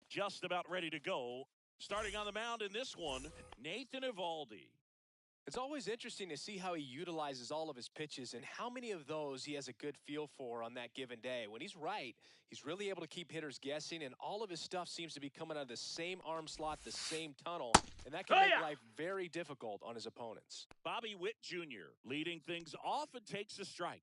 Just about ready to go. Starting on the mound in this one, Nathan Eovaldi. It's always interesting to see how he utilizes all of his pitches and how many of those he has a good feel for on that given day. When he's right, he's really able to keep hitters guessing, and all of his stuff seems to be coming out of the same arm slot, the same tunnel, and that can make life very difficult on his opponents. Bobby Witt Jr. leading things off and takes a strike.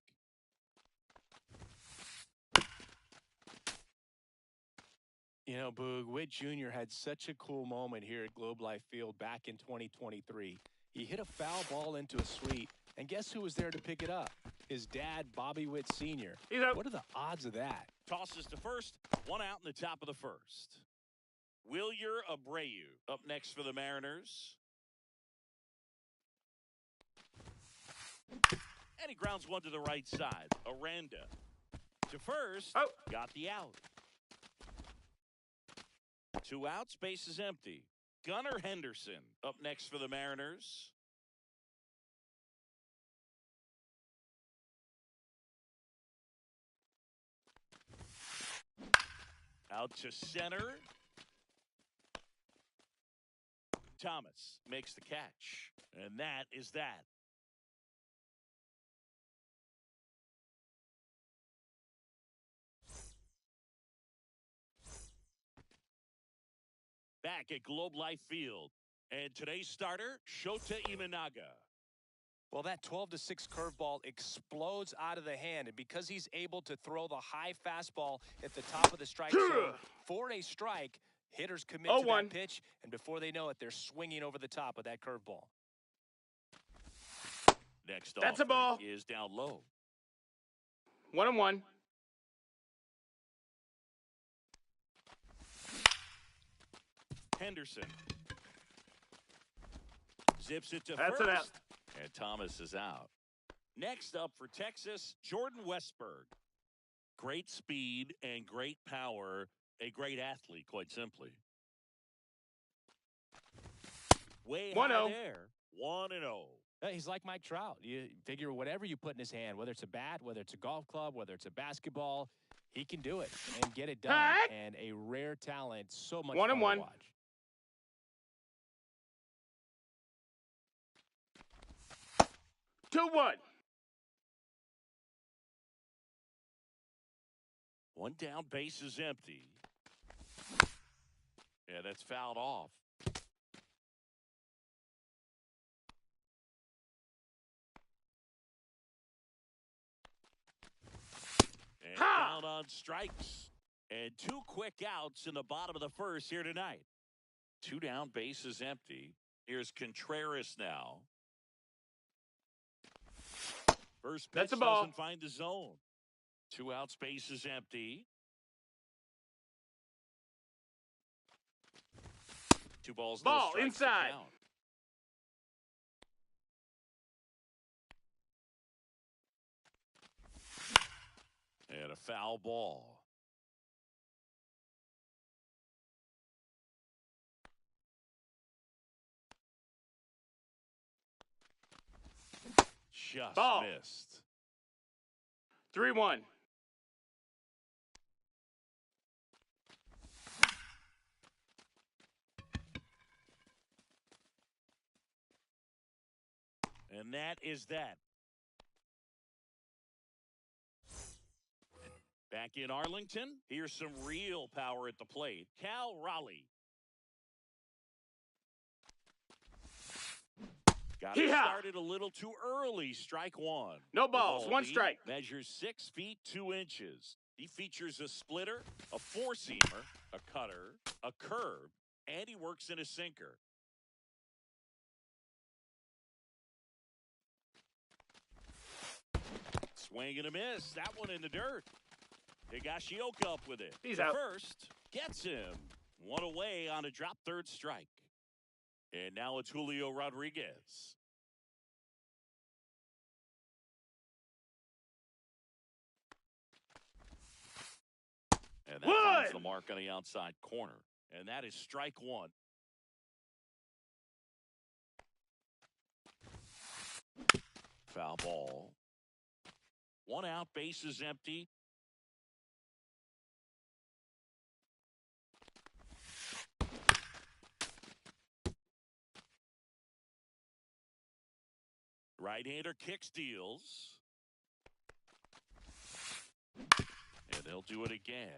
You know, Boog, Witt Jr. had such a cool moment here at Globe Life Field back in 2023. He hit a foul ball into a suite, and guess who was there to pick it up? His dad, Bobby Witt Sr. What are the odds of that? Tosses to first, one out in the top of the first. Wilyer Abreu up next for the Mariners. And he grounds one to the right side. Aranda to first, got the out. 2 outs, base is empty. Gunnar Henderson up next for the Mariners. Out to center. Thomas makes the catch. And that is that. Back at Globe Life Field. And today's starter, Shota Imanaga. Well, that 12-6 curveball explodes out of the hand, and because he's able to throw the high fastball at the top of the strike zone for a strike, hitters commit to that pitch, and before they know it, they're swinging over the top of that curveball. Next That's a ball. Is down low. 1-1. Henderson zips it to That's first. An out. And Thomas is out. Next up for Texas, Jordan Westburg. Great speed and great power. A great athlete, quite simply. Way high there. 1-0. He's like Mike Trout. You figure whatever you put in his hand, whether it's a bat, whether it's a golf club, whether it's a basketball, he can do it and get it done. And a rare talent, so much fun to watch. 2-1. One down, base is empty. Yeah, that's fouled off. And down on strikes. And 2 quick outs in the bottom of the first here tonight. 2 down, base is empty. Here's Contreras now. First pitch doesn't find the zone. 2 outs, base is empty. 2 balls, no strikes. Inside. And a foul ball. Just missed. 3-1. And that is that. Back in Arlington, here's some real power at the plate. Cal Raleigh. Got it started a little too early. Strike one. No balls, one strike. Measures 6 feet 2 inches. He features a splitter, a four-seamer, a cutter, a curve, and he works in a sinker. Swing and a miss. That one in the dirt. Higashioka up with it. He's out. First gets him. One away on a drop third strike. And now it's Julio Rodriguez. And that finds the mark on the outside corner. And that is strike one. Foul ball. One out, base is empty. Right-hander kick steals. And they'll do it again.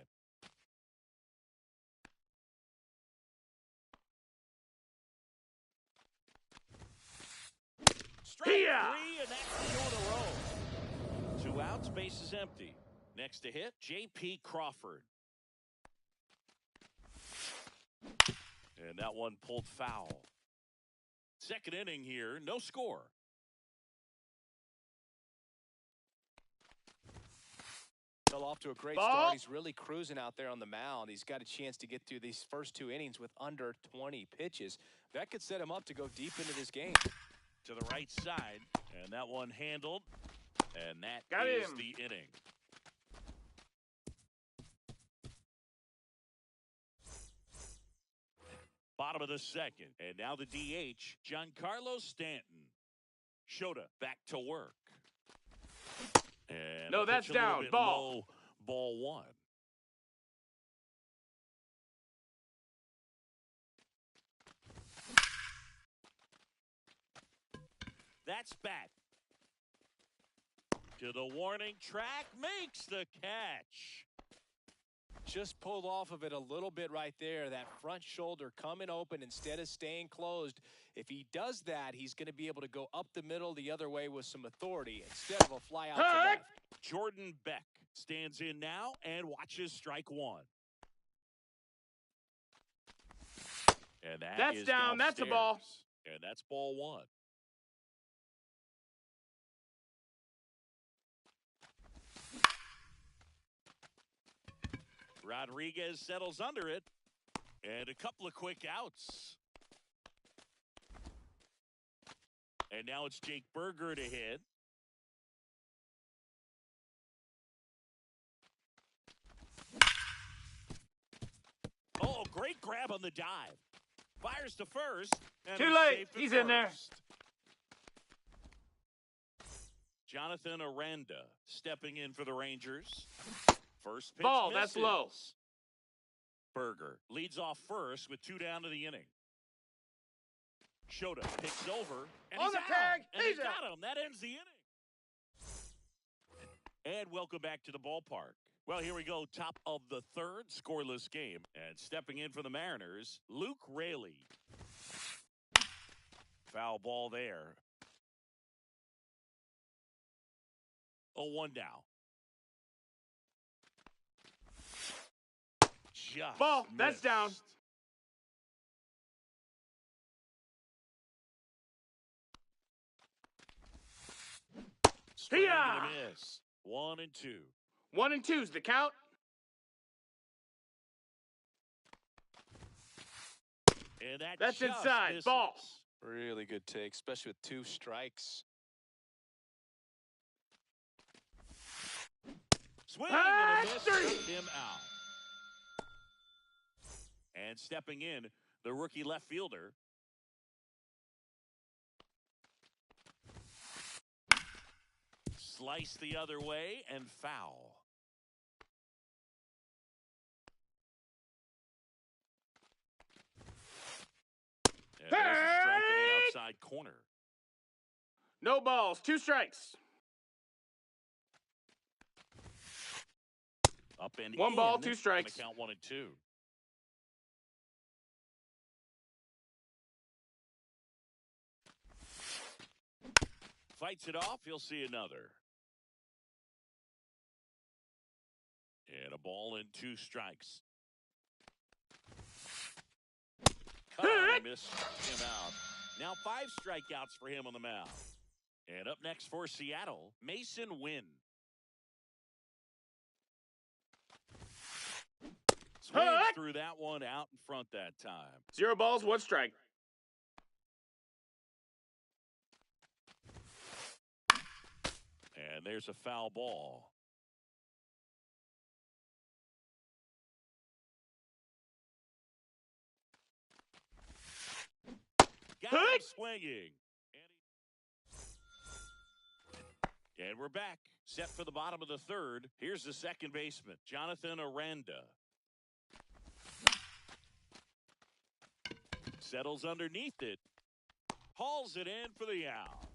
Strike three, and that's 2 in a row. 2 outs, base is empty. Next to hit, J.P. Crawford. And that one pulled foul. Second inning here, no score. Off to a great start. He's really cruising out there on the mound. He's got a chance to get through these first 2 innings with under 20 pitches. That could set him up to go deep into this game. To the right side, and that one handled, and that is the inning. Bottom of the second, and now the DH, Giancarlo Stanton. Shota back to work. And no, that's down. Ball. Low, ball one. That's back. To the warning track, makes the catch. Just pulled off of it a little bit right there. That front shoulder coming open instead of staying closed. If he does that, he's going to be able to go up the middle the other way with some authority instead of a fly out to left. Jordan Beck stands in now and watches strike one. And that's down. That's a ball. And that's ball one. Rodriguez settles under it. And a couple of quick outs. And now it's Jake Berger to hit. Oh, great grab on the dive. Fires to first. And too late. He's in there. Jonathan Aranda stepping in for the Rangers. First pitch ball, misses. that's low. Berger leads off first with 2 down to the inning. Shota picks over. And on he's the out. tag. And he's got him. That ends the inning. And welcome back to the ballpark. Well, here we go. Top of the third, scoreless game. And stepping in for the Mariners, Luke Raley. Foul ball there. 0-1 now. Just ball, missed. that's down. Swing and a miss. 1 and 2. 1 and 2's the count. And that's inside. Misses. Ball. Really good take, especially with 2 strikes. Swing and a miss. Knocked him out. And stepping in, the rookie left fielder. Slice the other way and foul. And there's a strike in the outside corner. No balls, 2 strikes. Up and 1 in. ball, 2 strikes. On the count 1 and 2. fights it off. He'll see another. And a ball and 2 strikes. Cut on, missed him out. Now 5 strikeouts for him on the mound. And up next for Seattle, Mason Wynn. Swings through that one out in front that time. 0 balls, 1 strike. And there's a foul ball. Got him swinging. And we're back. Set for the bottom of the 3rd. Here's the second baseman, Jonathan Aranda. Settles underneath it. Hauls it in for the out.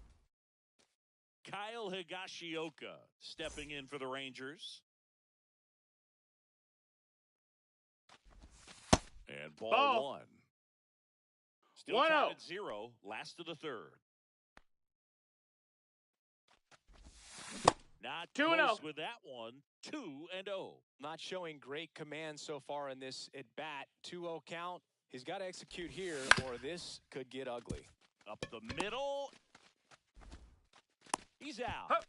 Kyle Higashioka stepping in for the Rangers. And ball 1. Still tied at 0. Last of the 3rd. Not close with that one. 2-0. Not showing great command so far in this at bat. 2-0 count. He's got to execute here, or this could get ugly. Up the middle. He's out. Huh.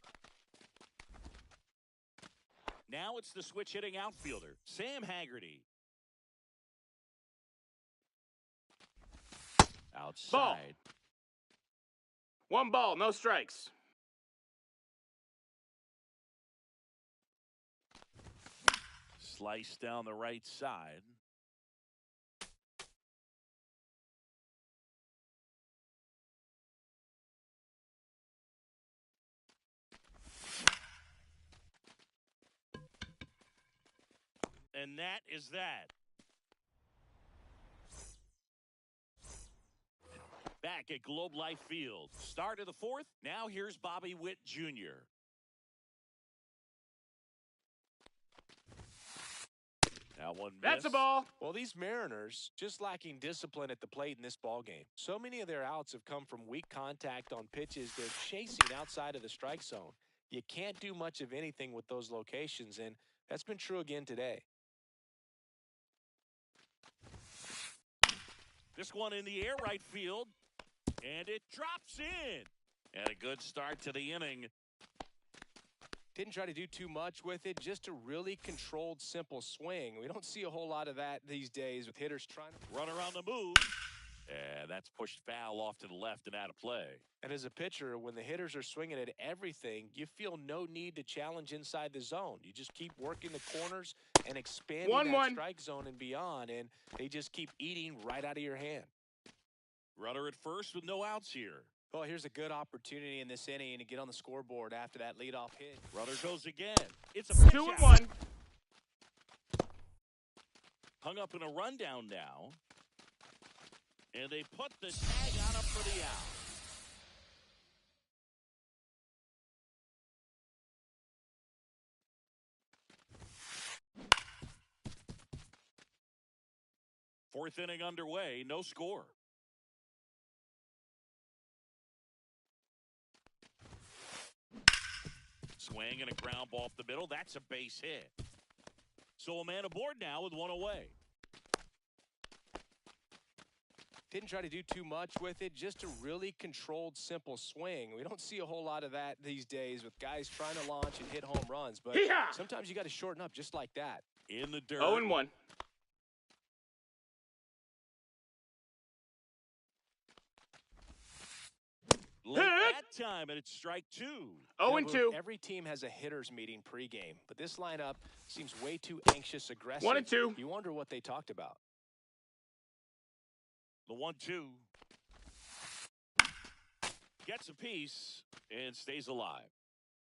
Now it's the switch hitting outfielder, Sam Haggerty. Outside. Ball. 1 ball, no strikes. Slice down the right side. And that is that. Back at Globe Life Field. Start of the 4th. Now here's Bobby Witt Jr. That one missed. That's a ball. Well, these Mariners just lacking discipline at the plate in this ballgame. So many of their outs have come from weak contact on pitches they're chasing outside of the strike zone. You can't do much of anything with those locations, and that's been true again today. This one in the air right field, and it drops in. And a good start to the inning. Didn't try to do too much with it, just a really controlled, simple swing. We don't see a whole lot of that these days with hitters trying to run around the move. And that's pushed foul off to the left and out of play. And as a pitcher, when the hitters are swinging at everything, you feel no need to challenge inside the zone. You just keep working the corners and expanding that strike zone and beyond, and they just keep eating right out of your hand. Runner at first with no outs here. Well, here's a good opportunity in this inning to get on the scoreboard after that leadoff hit. Runner goes again. It's a 2-1. Hung up in a rundown now. And they put the tag on him for the out. Fourth inning underway, no score. Swing and a ground ball off the middle. That's a base hit. So a man aboard now with 1 away. Didn't try to do too much with it, just a really controlled, simple swing. We don't see a whole lot of that these days with guys trying to launch and hit home runs, but sometimes you got to shorten up just like that. In the dirt. 0-1. Late that time, and it's strike 2. 0-2. Every team has a hitters meeting pregame, but this lineup seems way too anxious, aggressive. 1-2. You wonder what they talked about. The 1-2. Gets a piece and stays alive.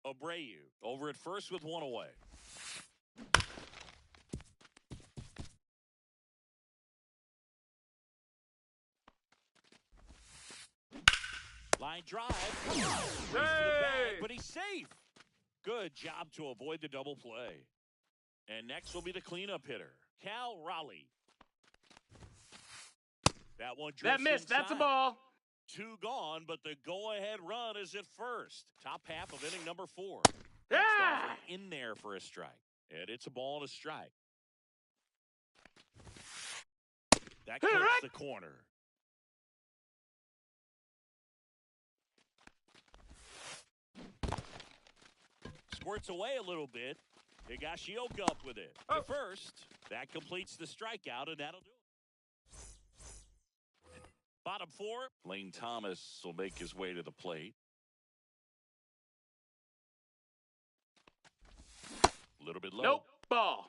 Abreu over at first with 1 away. Line drive. Race to the bag, but he's safe. Good job to avoid the double play. And next will be the cleanup hitter, Cal Raleigh. That one drifts That missed. inside. That's a ball. 2 gone, but the go-ahead run is at first. Top half of inning number 4. Yeah! In there for a strike. And it's a ball and a strike. That cooks the corner. Squirts away a little bit. Higashioka up with it. The first. That completes the strikeout, and that'll do it. Bottom 4. Lane Thomas will make his way to the plate. A little bit low. Nope. Ball.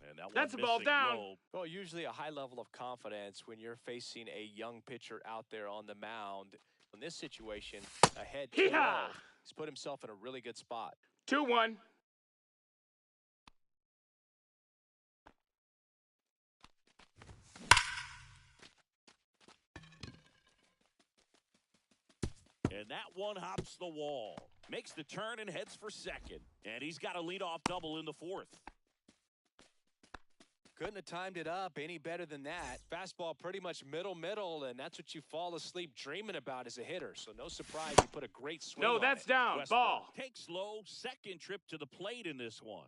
And that That's one a ball missing down. low. Well, usually a high level of confidence when you're facing a young pitcher out there on the mound. In this situation, ahead 2-0, he's put himself in a really good spot. 2-1. And that one hops the wall. Makes the turn and heads for second. And he's got a leadoff double in the 4th. Couldn't have timed it up any better than that. Fastball pretty much middle, and that's what you fall asleep dreaming about as a hitter. So no surprise he put a great swing No, on that's it. down. Westbrook Ball. takes low. Second trip to the plate in this one.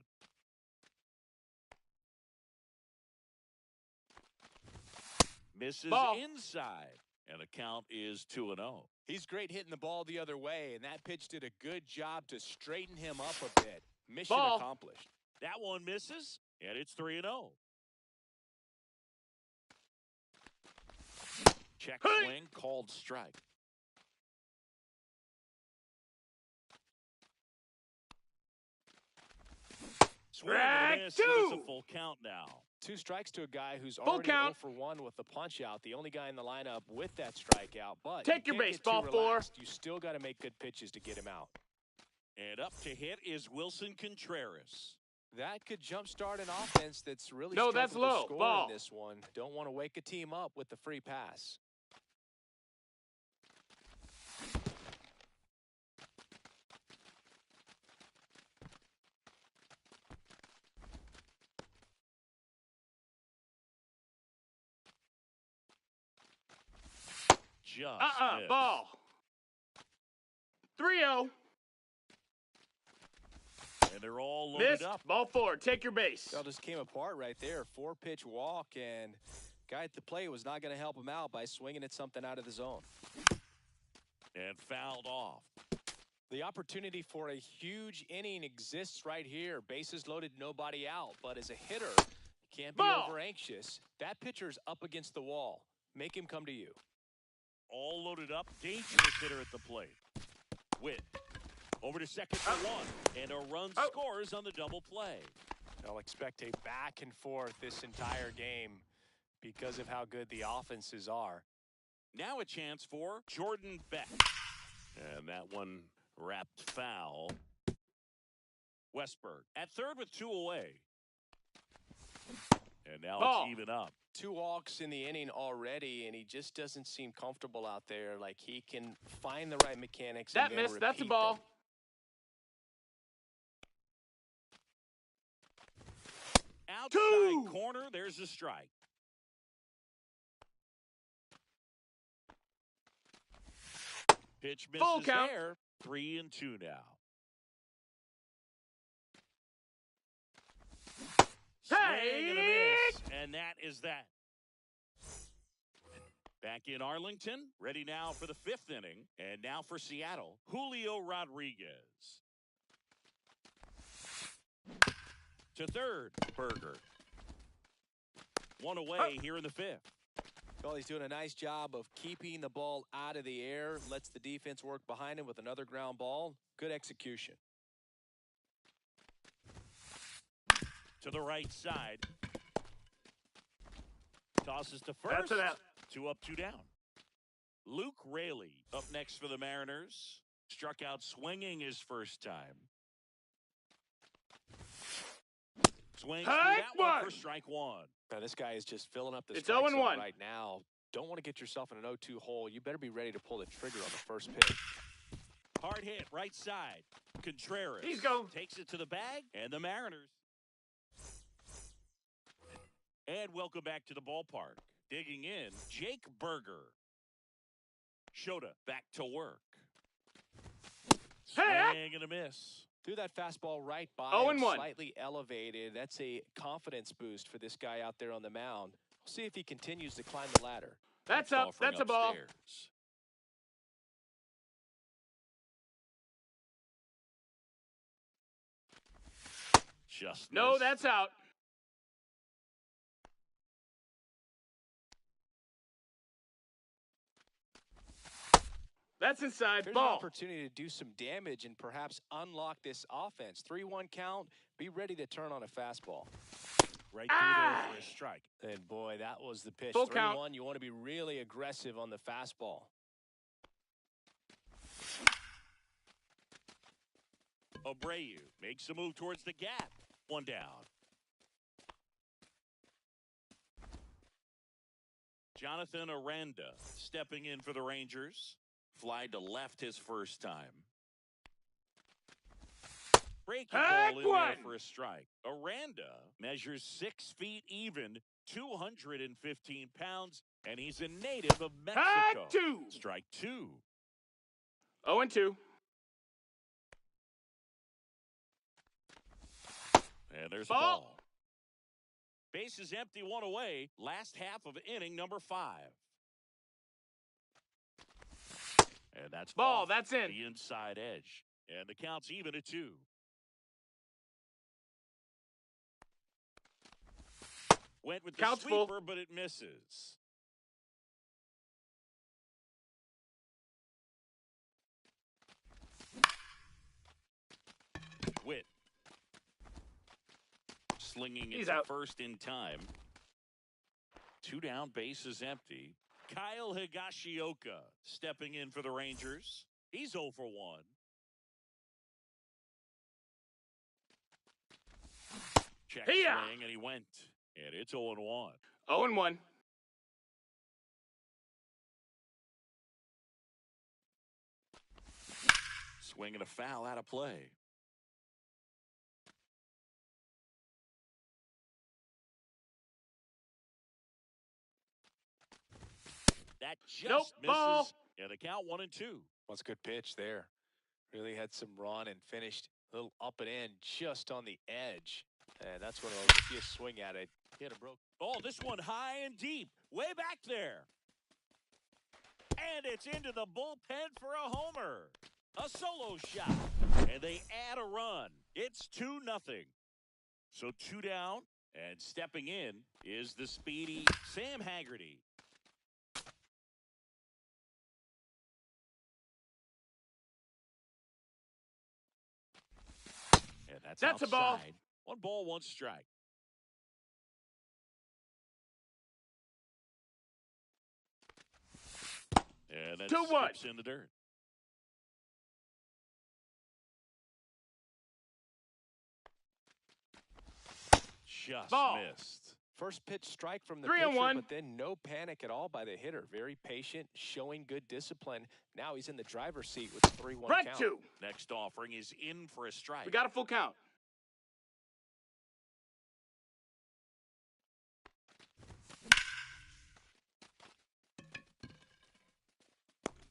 Misses Ball. inside. And the count is 2-0. He's great hitting the ball the other way, and that pitch did a good job to straighten him up a bit. Mission Ball. accomplished. That one misses, and it's 3-0. Check swing, called strike. Swing and a miss, and it's a full count now. 2 strikes to a guy who's Full already count. 0 for 1 with the punch out. The only guy in the lineup with that strikeout. But Take you your can't base, get too ball 4. relaxed. You still got to make good pitches to get him out. And up to hit is Wilson Contreras. That could jumpstart an offense that's really No, that's struggled low. to score Ball. in this one. Don't want to wake a team up with the free pass. Just missed. Ball. 3-0. And they're all loaded Missed. up. Ball 4. Take your base. Well, just came apart right there. 4-pitch walk, and guy at the plate was not going to help him out by swinging at something out of the zone. And fouled off. The opportunity for a huge inning exists right here. Bases loaded, nobody out. But as a hitter, you can't be Ball. over anxious. That pitcher's up against the wall. Make him come to you. All loaded up. Dangerous hitter at the plate. Witt. Over to second for 1. And a run scores on the double play. I'll expect a back and forth this entire game because of how good the offenses are. Now a chance for Jordan Beck. And that one wrapped foul. Westberg at third with 2 away. And now Ball. it's even up. 2 walks in the inning already, and he just doesn't seem comfortable out there. Like he can find the right mechanics. That and then missed. That's a repeat ball. them. Outside 2. corner, there's a strike. Pitch misses Full count. there. 3-2 now. Swing and a miss, and that is that. Back in Arlington, ready now for the 5th inning, and now for Seattle, Julio Rodriguez. To third, Berger. 1 away here in the 5th. Well, he's doing a nice job of keeping the ball out of the air, lets the defense work behind him with another ground ball. Good execution. To the right side. Tosses to first. That's an out. 2 up, 2 down. Luke Raley up next for the Mariners. Struck out swinging his first time. Swings through that one for strike 1. Now, this guy is just filling up the It's strike 0-1. zone right now. Don't want to get yourself in an 0-2 hole. You better be ready to pull the trigger on the first pitch. Hard hit, right side. Contreras He's going. takes it to the bag, and the Mariners. And welcome back to the ballpark. Digging in, Jake Berger. Shota back to work. Swing and a miss. Threw that fastball right by 0-1. slightly elevated. That's a confidence boost for this guy out there on the mound. We'll see if he continues to climb the ladder. That's Next up. offering That's a ball. upstairs. Just No, missed. that's out. That's inside. Here's an Ball. opportunity to do some damage and perhaps unlock this offense. 3-1 count. Be ready to turn on a fastball. Right through there for a strike. And boy, that was the pitch. Full 3-1. count. You want to be really aggressive on the fastball. Abreu makes a move towards the gap. One down. Jonathan Aranda stepping in for the Rangers. Fly to left his first time. Breaking ball in there for a strike. Aranda measures 6 feet even, 215 pounds, and he's a native of Mexico. Strike 2. 0-2. And there's a ball. Base is empty, 1 away. Last half of inning number 5. And that's Ball. off That's in. the inside edge. And the count's even at 2. Went with the Count's sweeper, full. but it misses. Witt. Slinging it He's to out. first in time. 2 down, base is empty. Kyle Higashioka stepping in for the Rangers. He's 0 for 1. Check swing, and he went. And it's 0-1. 0-1. Swing and a foul out of play. That just misses. Ball. And the count 1-2. What's a good pitch there. Really had some run and finished a little up and in just on the edge. And that's one of those, if you swing at it, hit a broke. Oh, this one high and deep. Way back there. And it's into the bullpen for a homer. A solo shot. And they add a run. It's 2-0. So 2 down. And stepping in is the speedy Sam Haggerty. And that's a outside. ball. 1 ball, 1 strike. And that 2-1. skips in the dirt. Just Ball. missed. First pitch strike from the 3-1. pitcher, but then no panic at all by the hitter. Very patient, showing good discipline. Now he's in the driver's seat with a 3-1 count. 2. Next offering is in for a strike. We got a full count.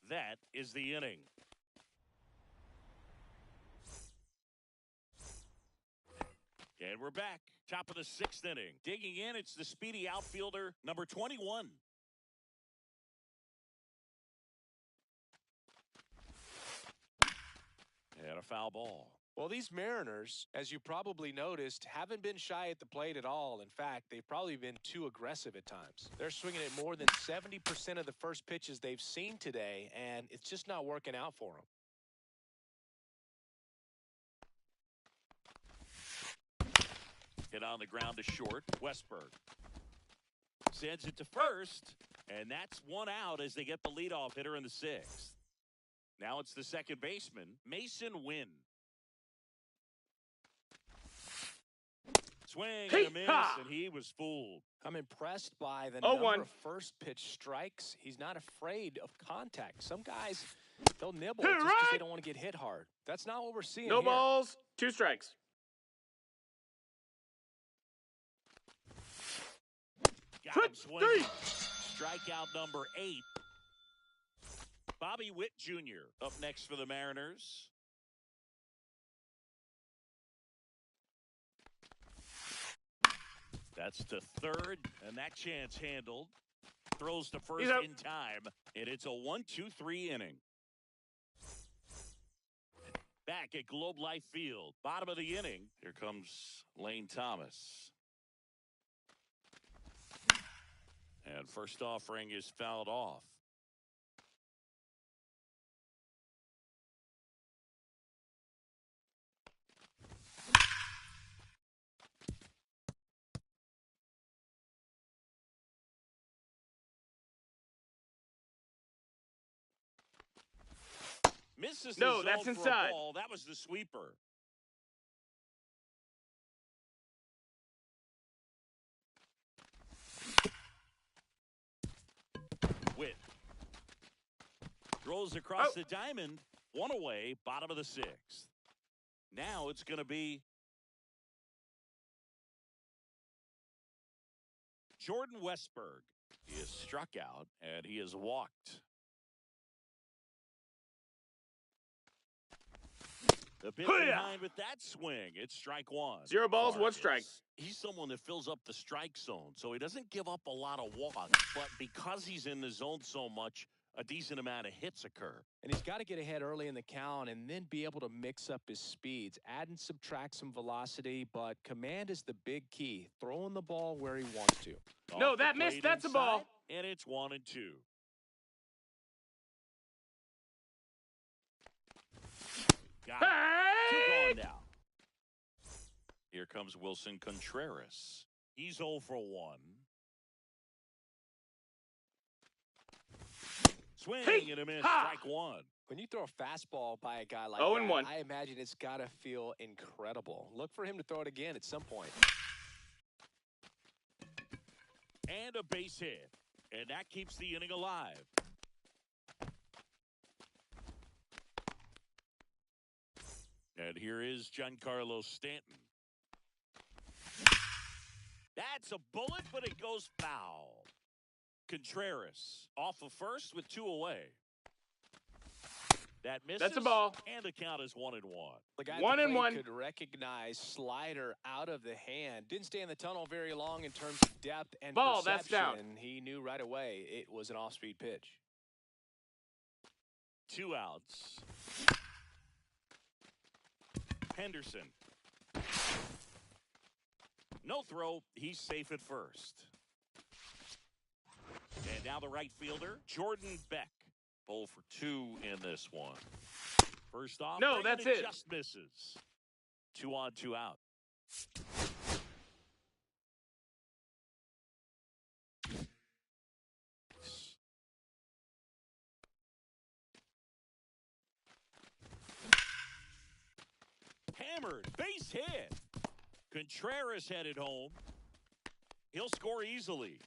That is the inning. And we're back. Top of the 6th inning. Digging in, it's the speedy outfielder, number 21. And a foul ball. Well, these Mariners, as you probably noticed, haven't been shy at the plate at all. In fact, they've probably been too aggressive at times. They're swinging at more than 70% of the first pitches they've seen today, and it's just not working out for them. Hit on the ground to short. Westberg sends it to first, and that's 1 out as they get the leadoff hitter in the 6th. Now it's the second baseman, Mason Wynn. Swing and a miss, and he was fooled. I'm impressed by the 0-1. number of first pitch strikes. He's not afraid of contact. Some guys, they'll nibble just because they don't want to get hit hard. That's not what we're seeing No here. balls, 2 strikes. Got him swinging. Strikeout number 8. Bobby Witt Jr. up next for the Mariners. That's to third, and that chance handled. Throws to first in time, and it's a 1-2-3 inning. Back at Globe Life Field, bottom of the inning. Here comes Lane Thomas. And first offering is fouled off. Misses no, the that's zone for inside. a ball. That was the sweeper. Witt throws across the diamond. One away, bottom of the 6th. Now it's going to be Jordan Westberg. He is struck out, and he is walked. A bit behind with that swing. It's strike 1. 0 balls, 1 strike. He's someone that fills up the strike zone, so he doesn't give up a lot of walks. But because he's in the zone so much, a decent amount of hits occur. And he's got to get ahead early in the count and then be able to mix up his speeds. Add and subtract some velocity, but command is the big key. Throwing the ball where he wants to. No, that missed. That's a ball. And it's 1-2. Got it. Hey! 2 gone now. Here comes Wilson Contreras. He's 0 for 1. Swing and a miss. Strike 1. When you throw a fastball by a guy like 0-1. that, I imagine it's got to feel incredible. Look for him to throw it again at some point. And a base hit. And that keeps the inning alive. And here is Giancarlo Stanton. That's a bullet, but it goes foul. Contreras off of first with 2 away. That misses. That's a ball. And the count is 1-1. The guy 1-1. could recognize slider out of the hand. Didn't stay in the tunnel very long in terms of depth and ball. perception. That's down. He knew right away it was an off-speed pitch. 2 outs. Henderson. No throw. He's safe at first. And now the right fielder, Jordan Beck. 0 for 2 in this one. First off, no, that's it. Just misses. 2 on, 2 out. Hammered, base hit. Contreras headed home. He'll score easily.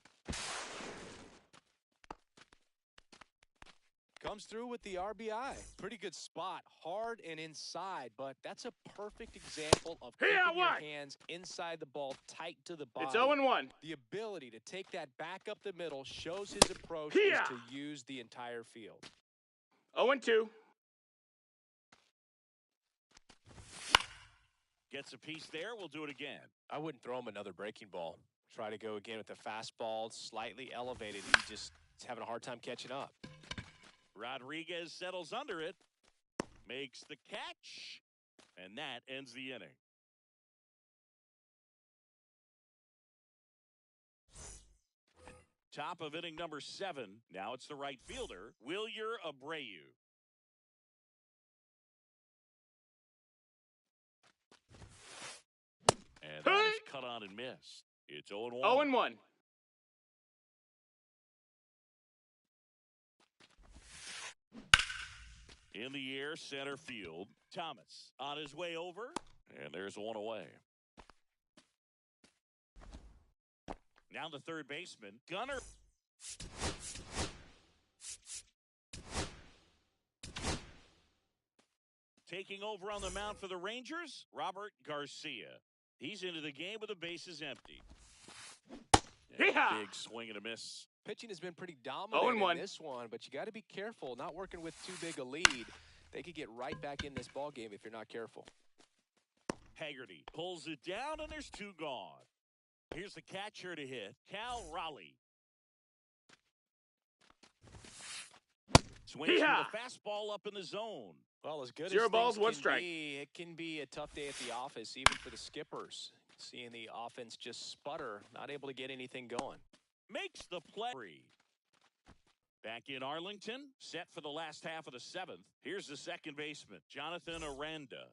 Comes through with the RBI. Pretty good spot, hard and inside, but that's a perfect example of keeping your hands inside the ball, tight to the body. It's 0-1. The ability to take that back up the middle shows his approach is to use the entire field. 0-2. Gets a piece there. We'll do it again. I wouldn't throw him another breaking ball. Try to go again with the fastball, slightly elevated. He's having a hard time catching up. Rodriguez settles under it, makes the catch, and that ends the inning. Top of inning number 7. Now it's the right fielder, Wilyer Abreu. And that is cut on and missed. It's 0-1. 0-1. In the air, center field. Thomas on his way over, and there's 1 away. Now the third baseman, Gunnar. Taking over on the mound for the Rangers, Robert Garcia. He's into the game with the bases empty. Yeehaw! Big swing and a miss. Pitching has been pretty dominant 0-1. in this one, but you got to be careful. Not working with too big a lead. They could get right back in this ball game if you're not careful. Haggerty pulls it down, and there's two gone. Here's the catcher to hit, Cal Raleigh. Swings with a fastball up in the zone. Well, as good 0 as balls, things 1 can strike. be, it can be a tough day at the office, even for the skippers. Seeing the offense just sputter, not able to get anything going. Makes the play. Back in Arlington, set for the last half of the 7th. Here's the second baseman, Jonathan Aranda.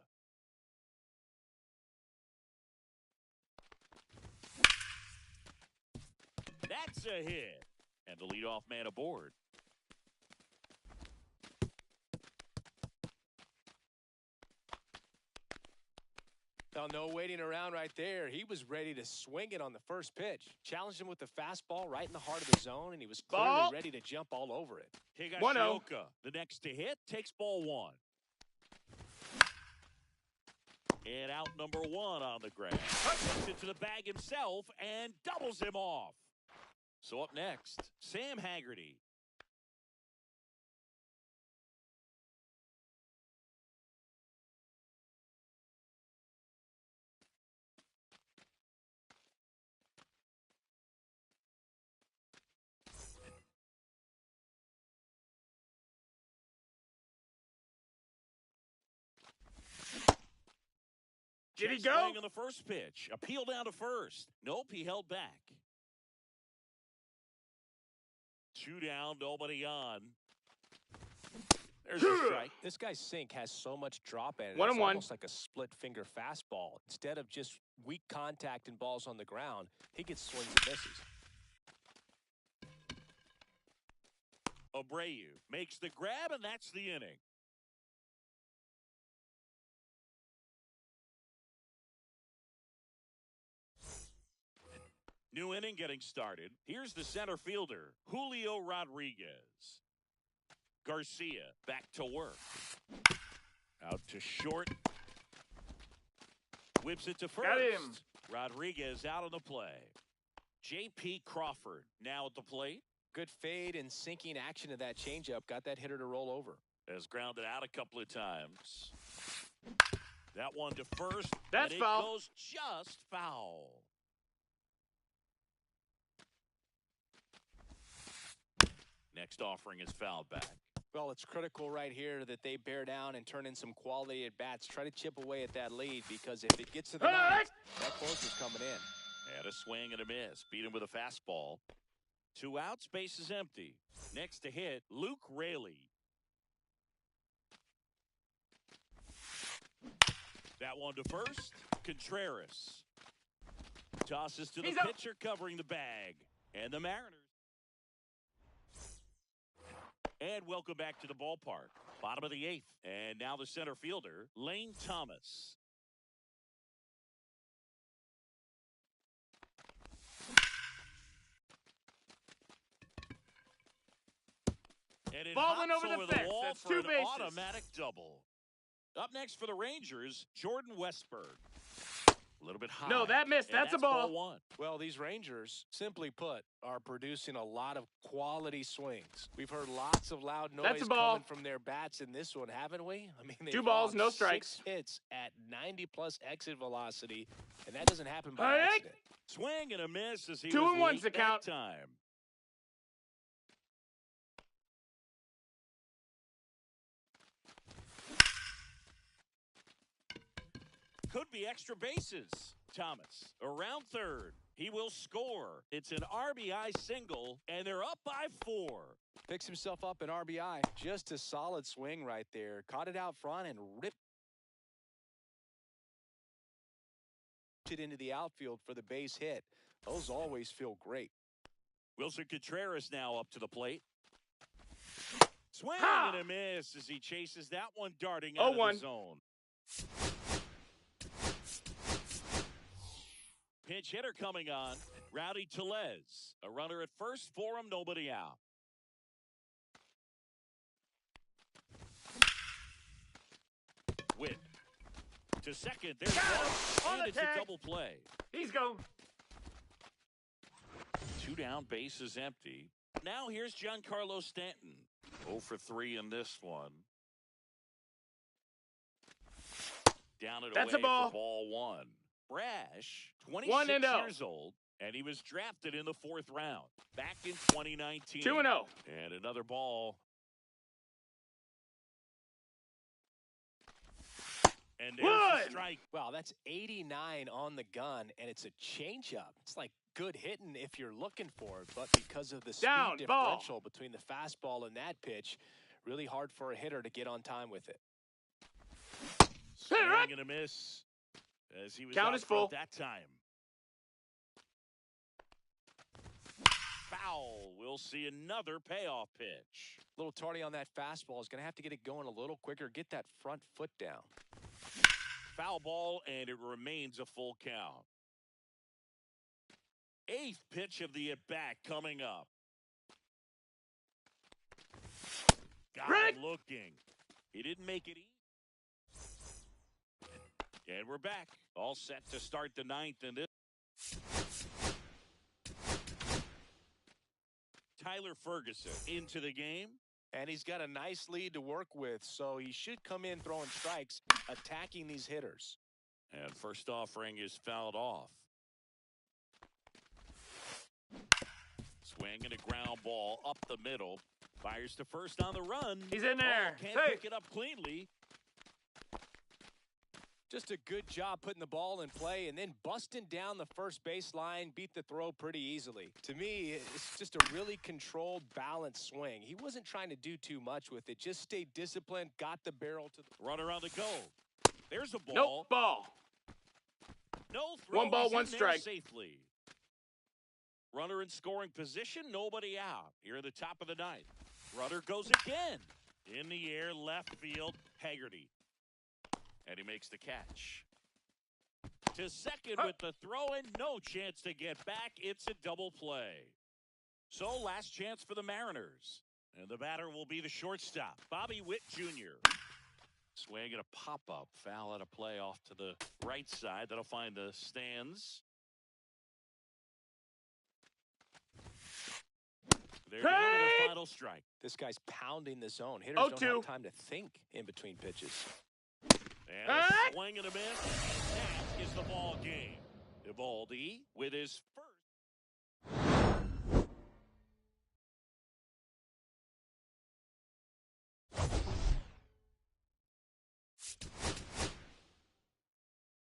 That's a hit. And the leadoff man aboard. Well, no waiting around right there. He was ready to swing it on the first pitch. Challenged him with the fastball right in the heart of the zone, and he was clearly ready to jump all over it. Higashioka, the next to hit, takes ball 1. And out number 1 on the ground. Takes it to the bag himself and doubles him off. So up next, Sam Haggerty. Did he Check go? swing on the first pitch. Appeal down to first. Nope, he held back. 2 down, nobody on. There's a strike. This guy's sink has so much drop in it. 1-1. It's almost like a split finger fastball. Instead of just weak contact and balls on the ground, he gets swings and misses. Abreu makes the grab, and that's the inning. New inning getting started. Here's the center fielder, Julio Rodriguez. Garcia back to work. Out to short. Whips it to first. Got him. Rodriguez out on the play. J.P. Crawford now at the plate. Good fade and sinking action of that changeup. Got that hitter to roll over. Has grounded out a couple of times. That one to first. That's and foul. It goes just foul. Next offering is fouled back. Well, it's critical right here that they bear down and turn in some quality at bats. Try to chip away at that lead, because if it gets to the ninth, that closer's coming in. And a swing and a miss. Beat him with a fastball. 2 outs, base is empty. Next to hit, Luke Raley. That one to first, Contreras. Tosses to the pitcher covering the bag. And the Mariners. And welcome back to the ballpark. Bottom of the 8th. And now the center fielder, Lane Thomas. And it Falling hops over the fence. wall That's for 2 an bases. automatic double. Up next for the Rangers, Jordan Westberg. A little bit high. No, that missed. And That's a ball. ball 1. Well, these Rangers, simply put, are producing a lot of quality swings. We've heard lots of loud noise That's a ball. coming from their bats in this one, haven't we? I mean, 2 balls, logged no strikes. 6 hits at 90-plus exit velocity, and that doesn't happen by accident. Swing and a miss as he 2 was and 1's late the count. that time. Could be extra bases. Thomas around third. He will score. It's an RBI single, and they're up by 4. Picks himself up an RBI. Just a solid swing right there. Caught it out front and ripped it into the outfield for the base hit. Those always feel great. Wilson Contreras now up to the plate. Swing and a miss as he chases that one darting out of 0-1. the zone. Pinch hitter coming on. Rowdy Tellez. A runner at first for him, nobody out. Witt to second. There's one. On And the it's tag. a double play. He's going. 2 down, bases empty. Now here's Giancarlo Stanton. 0 for 3 in this one. Down and That's away a ball. for ball 1. Brash, 1-0. 26 years old, and he was drafted in the 4th round back in 2019. 2-0. And another ball. And there's the strike. Wow, that's 89 on the gun, and it's a changeup. It's like good hitting if you're looking for it, but because of the speed differential between the fastball and that pitch, really hard for a hitter to get on time with it. Swing and a miss as he was Count out is full that time. Foul. We'll see another payoff pitch. A little tardy on that fastball. Is going to have to get it going a little quicker, get that front foot down. Foul ball, and it remains a full count. 8th pitch of the at-bat coming up. Got him looking. He didn't make it easy. And we're back. All set to start the 9th in this. Tyler Ferguson into the game. And he's got a nice lead to work with, so he should come in throwing strikes, attacking these hitters. And first offering is fouled off. Swing and a ground ball up the middle. Fires to first on the run. He's in there. Can't pick it up cleanly. Just a good job putting the ball in play and then busting down the first baseline, beat the throw pretty easily. To me, it's just a really controlled, balanced swing. He wasn't trying to do too much with it. Just stayed disciplined, got the barrel to the runner on the go. There's a ball. Nope, ball. No throw. 1 ball, He's 1 in there strike. Safely. Runner in scoring position, nobody out. Here in the top of the 9th. Runner goes again. In the air, left field, Haggerty. And he makes the catch. To second with the throw and no chance to get back. It's a double play. So last chance for the Mariners. And the batter will be the shortstop, Bobby Witt Jr. Swing and a pop-up. Foul out of play off to the right side. That'll find the stands. They're down to the final strike. This guy's pounding the zone. Hitters don't have time to think in between pitches. And a swing and a miss. That is the ball game. Evaldi with his first.